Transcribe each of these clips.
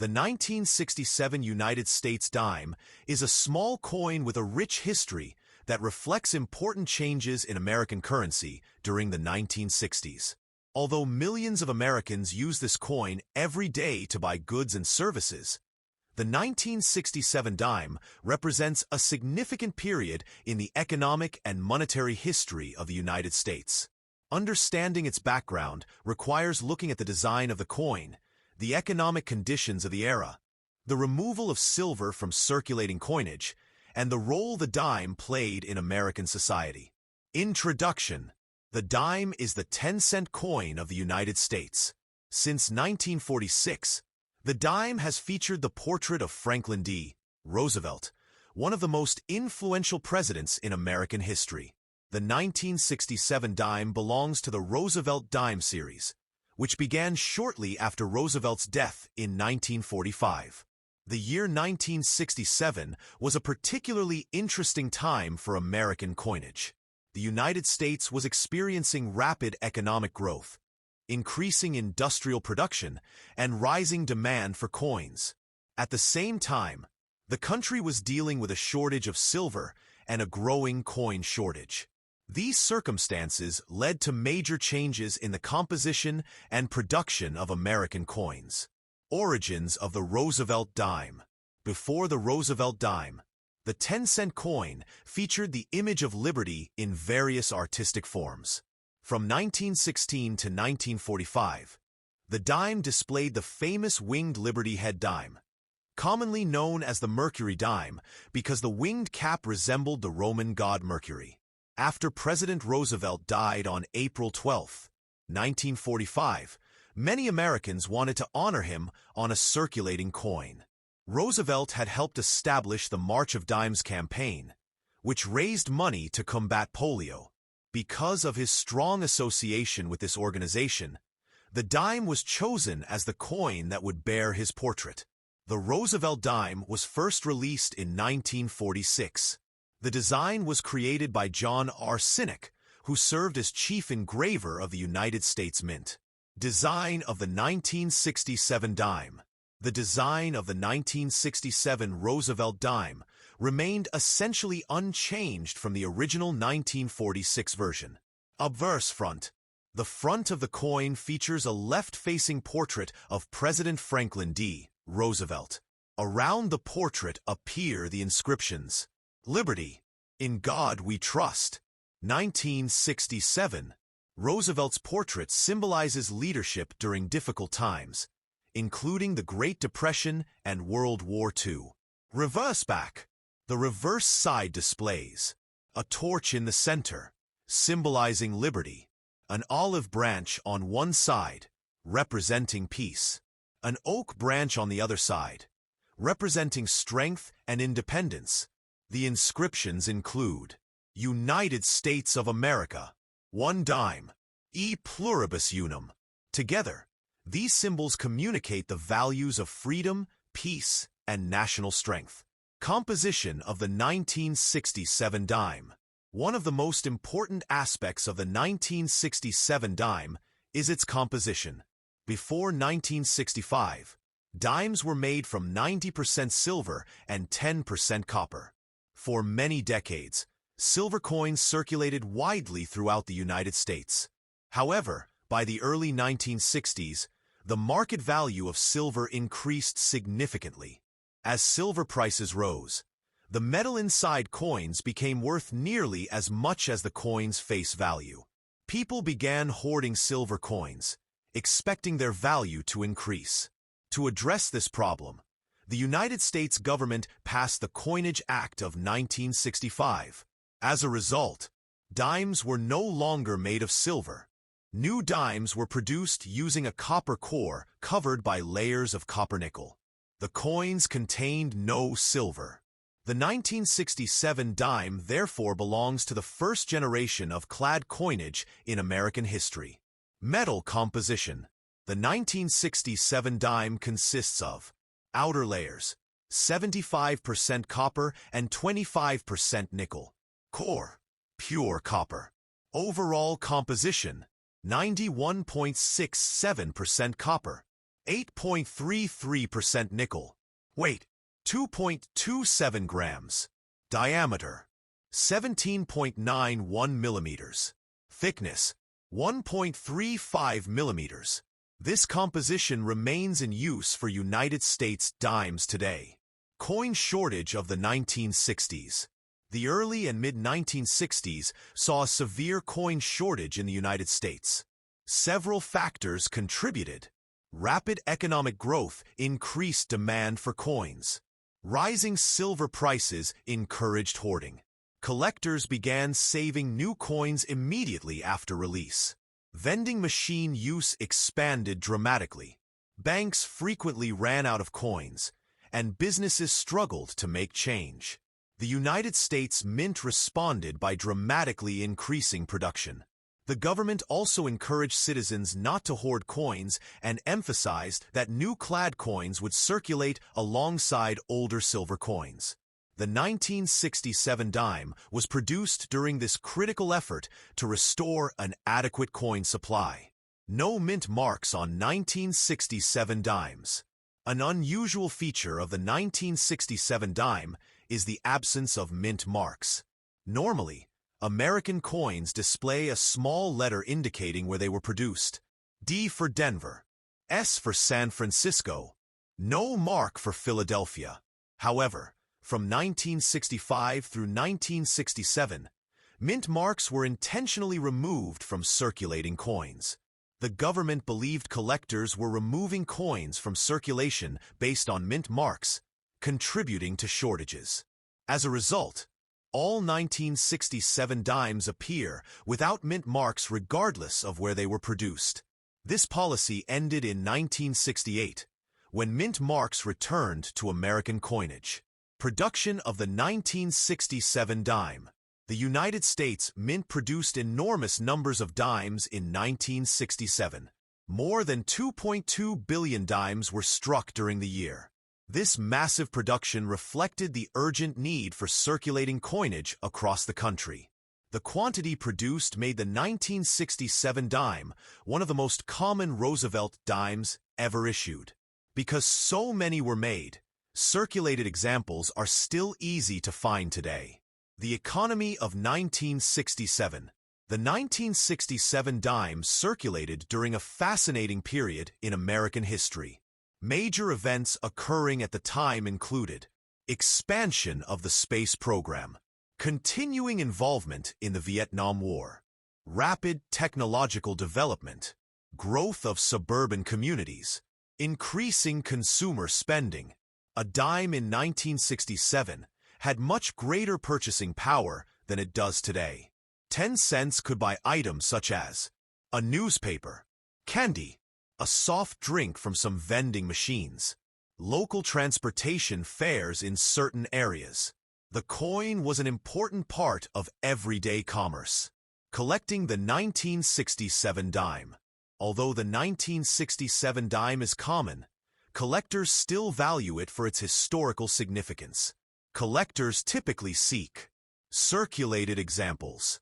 The 1967 United States dime is a small coin with a rich history that reflects important changes in American currency during the 1960s. Although millions of Americans use this coin every day to buy goods and services, the 1967 dime represents a significant period in the economic and monetary history of the United States. Understanding its background requires looking at the design of the coin, the economic conditions of the era, the removal of silver from circulating coinage, and the role the dime played in American society. Introduction. The dime is the 10-cent coin of the United States. Since 1946, the dime has featured the portrait of Franklin D. Roosevelt, one of the most influential presidents in American history. The 1967 dime belongs to the Roosevelt dime series, which began shortly after Roosevelt's death in 1945. The year 1967 was a particularly interesting time for American coinage. The United States was experiencing rapid economic growth, increasing industrial production, and rising demand for coins. At the same time, the country was dealing with a shortage of silver and a growing coin shortage. These circumstances led to major changes in the composition and production of American coins. Origins of the Roosevelt dime. Before the Roosevelt dime, the 10-cent coin featured the image of liberty in various artistic forms. From 1916 to 1945, the dime displayed the famous winged Liberty head dime, commonly known as the Mercury dime because the winged cap resembled the Roman god Mercury. After President Roosevelt died on April 12, 1945, many Americans wanted to honor him on a circulating coin. Roosevelt had helped establish the March of Dimes campaign, which raised money to combat polio. Because of his strong association with this organization, the dime was chosen as the coin that would bear his portrait. The Roosevelt dime was first released in 1946. The design was created by John R. Sinnock, who served as chief engraver of the United States Mint. Design of the 1967 dime. The design of the 1967 Roosevelt dime remained essentially unchanged from the original 1946 version. Obverse front. The front of the coin features a left-facing portrait of President Franklin D. Roosevelt. Around the portrait appear the inscriptions: Liberty, in God we trust. 1967. Roosevelt's portrait symbolizes leadership during difficult times, including the Great Depression and World War II. Reverse back. The reverse side displays a torch in the center, symbolizing liberty, an olive branch on one side, representing peace, an oak branch on the other side, representing strength and independence. The inscriptions include: United States of America, one dime, e pluribus unum. Together, these symbols communicate the values of freedom, peace, and national strength. Composition of the 1967 dime. One of the most important aspects of the 1967 dime is its composition. Before 1965, dimes were made from 90% silver and 10% copper. For many decades, silver coins circulated widely throughout the United States. However, by the early 1960s, the market value of silver increased significantly. As silver prices rose, the metal inside coins became worth nearly as much as the coin's face value. People began hoarding silver coins, expecting their value to increase. To address this problem, the United States government passed the Coinage Act of 1965. As a result, dimes were no longer made of silver. New dimes were produced using a copper core covered by layers of copper nickel. The coins contained no silver. The 1967 dime therefore belongs to the first generation of clad coinage in American history. Metal composition. The 1967 dime consists of outer layers, 75% copper and 25% nickel. Core, pure copper. Overall composition, 91.67% copper, 8.33% nickel. Weight, 2.27 grams. Diameter, 17.91 millimeters. Thickness, 1.35 millimeters. This composition remains in use for United States dimes today. Coin shortage of the 1960s. The early and mid-1960s saw a severe coin shortage in the United States. Several factors contributed. Rapid economic growth increased demand for coins. Rising silver prices encouraged hoarding. Collectors began saving new coins immediately after release. Vending machine use expanded dramatically. Banks frequently ran out of coins, and businesses struggled to make change. The United States Mint responded by dramatically increasing production. The government also encouraged citizens not to hoard coins and emphasized that new clad coins would circulate alongside older silver coins. The 1967 dime was produced during this critical effort to restore an adequate coin supply. No mint marks on 1967 dimes. An unusual feature of the 1967 dime is the absence of mint marks. Normally, American coins display a small letter indicating where they were produced. D for Denver, S for San Francisco, no mark for Philadelphia. However, from 1965 through 1967, mint marks were intentionally removed from circulating coins. The government believed collectors were removing coins from circulation based on mint marks, contributing to shortages. As a result, all 1967 dimes appear without mint marks regardless of where they were produced. This policy ended in 1968, when mint marks returned to American coinage. Production of the 1967 dime. The United States Mint produced enormous numbers of dimes in 1967. More than 2.2 billion dimes were struck during the year. This massive production reflected the urgent need for circulating coinage across the country. The quantity produced made the 1967 dime one of the most common Roosevelt dimes ever issued. Because so many were made, circulated examples are still easy to find today. The economy of 1967. The 1967 dime circulated during a fascinating period in American history. Major events occurring at the time included expansion of the space program, continuing involvement in the Vietnam War, rapid technological development, growth of suburban communities, increasing consumer spending. A dime in 1967 had much greater purchasing power than it does today. 10 cents could buy items such as a newspaper, candy, a soft drink from some vending machines, local transportation fares in certain areas. The coin was an important part of everyday commerce. Collecting the 1967 dime. Although the 1967 dime is common, collectors still value it for its historical significance. Collectors typically seek circulated examples.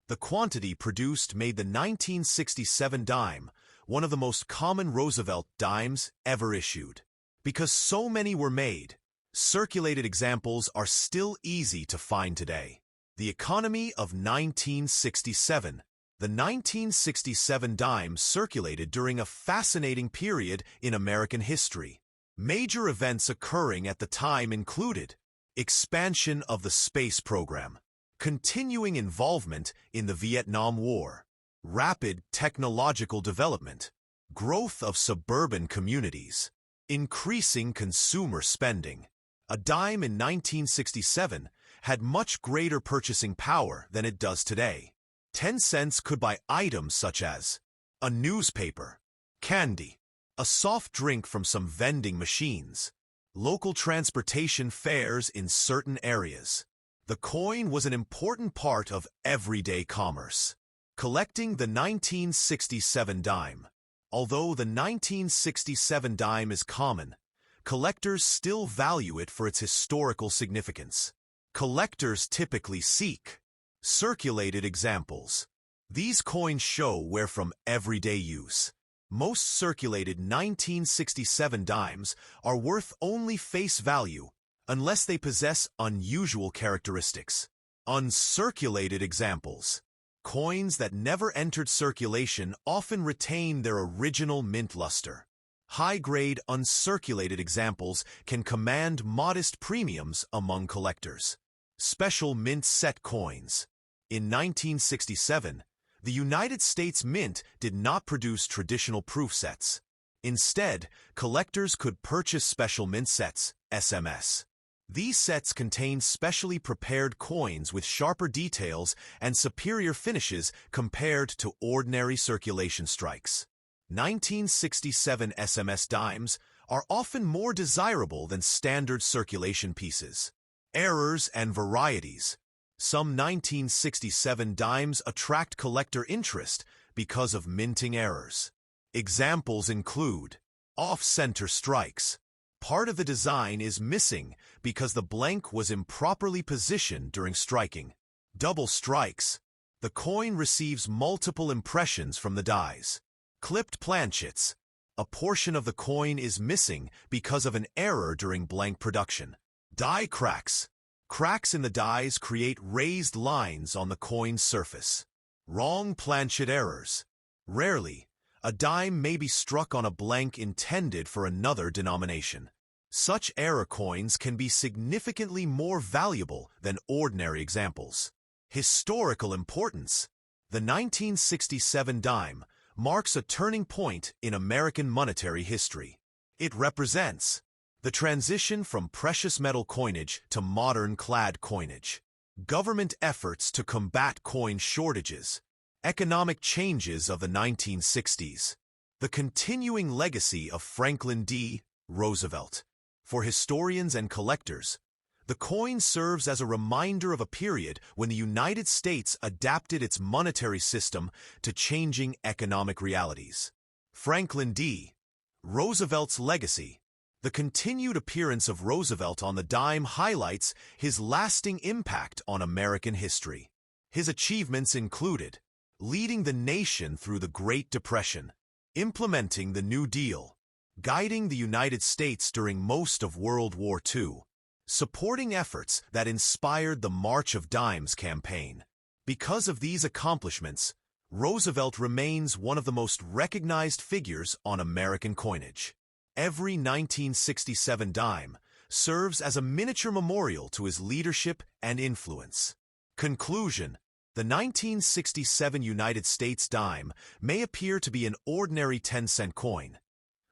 The quantity produced made the 1967 dime one of the most common Roosevelt dimes ever issued. Because so many were made, circulated examples are still easy to find today. The economy of 1967. The 1967 dime circulated during a fascinating period in American history. Major events occurring at the time included expansion of the space program, continuing involvement in the Vietnam War, rapid technological development, growth of suburban communities, increasing consumer spending. A dime in 1967 had much greater purchasing power than it does today. 10 cents could buy items such as a newspaper, candy, a soft drink from some vending machines, local transportation fares in certain areas. The coin was an important part of everyday commerce. Collecting the 1967 dime. Although the 1967 dime is common, collectors still value it for its historical significance. Collectors typically seek circulated examples. These coins show where from everyday use. Most circulated 1967 dimes are worth only face value unless they possess unusual characteristics. Uncirculated examples. Coins that never entered circulation often retain their original mint luster. High-grade uncirculated examples can command modest premiums among collectors. Special mint set coins. In 1967, the United States Mint did not produce traditional proof sets. Instead, collectors could purchase special mint sets, SMS. These sets contained specially prepared coins with sharper details and superior finishes compared to ordinary circulation strikes. 1967 SMS dimes are often more desirable than standard circulation pieces. Errors and varieties. Some 1967 dimes attract collector interest because of minting errors. Examples include off-center strikes. Part of the design is missing because the blank was improperly positioned during striking. Double strikes. The coin receives multiple impressions from the dies. Clipped planchets. A portion of the coin is missing because of an error during blank production. Die cracks. Cracks in the dies create raised lines on the coin's surface. Wrong planchet errors. Rarely, a dime may be struck on a blank intended for another denomination. Such error coins can be significantly more valuable than ordinary examples. Historical importance. The 1967 dime marks a turning point in American monetary history. It represents the transition from precious metal coinage to modern clad coinage, government efforts to combat coin shortages, economic changes of the 1960s, the continuing legacy of Franklin D. Roosevelt. For historians and collectors, the coin serves as a reminder of a period when the United States adapted its monetary system to changing economic realities. Franklin D. Roosevelt's legacy. The continued appearance of Roosevelt on the dime highlights his lasting impact on American history. His achievements included leading the nation through the Great Depression, implementing the New Deal, guiding the United States during most of World War II, supporting efforts that inspired the March of Dimes campaign. Because of these accomplishments, Roosevelt remains one of the most recognized figures on American coinage. Every 1967 dime serves as a miniature memorial to his leadership and influence. Conclusion. The 1967 United States dime may appear to be an ordinary 10-cent coin,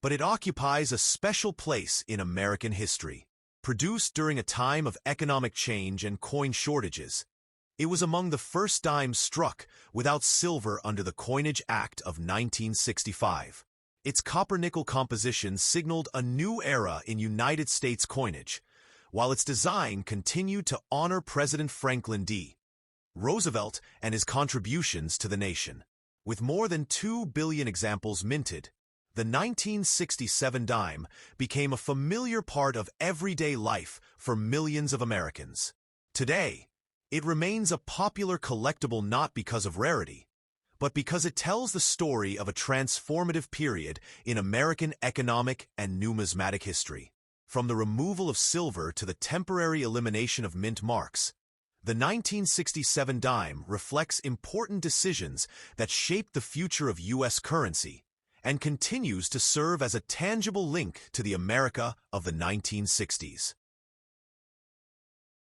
but it occupies a special place in American history. Produced during a time of economic change and coin shortages, it was among the first dimes struck without silver under the Coinage Act of 1965. Its copper-nickel composition signaled a new era in United States coinage, while its design continued to honor President Franklin D. Roosevelt and his contributions to the nation. With more than 2 billion examples minted, the 1967 dime became a familiar part of everyday life for millions of Americans. Today, it remains a popular collectible not because of rarity, but because it tells the story of a transformative period in American economic and numismatic history. From the removal of silver to the temporary elimination of mint marks, the 1967 dime reflects important decisions that shaped the future of U.S. currency and continues to serve as a tangible link to the America of the 1960s.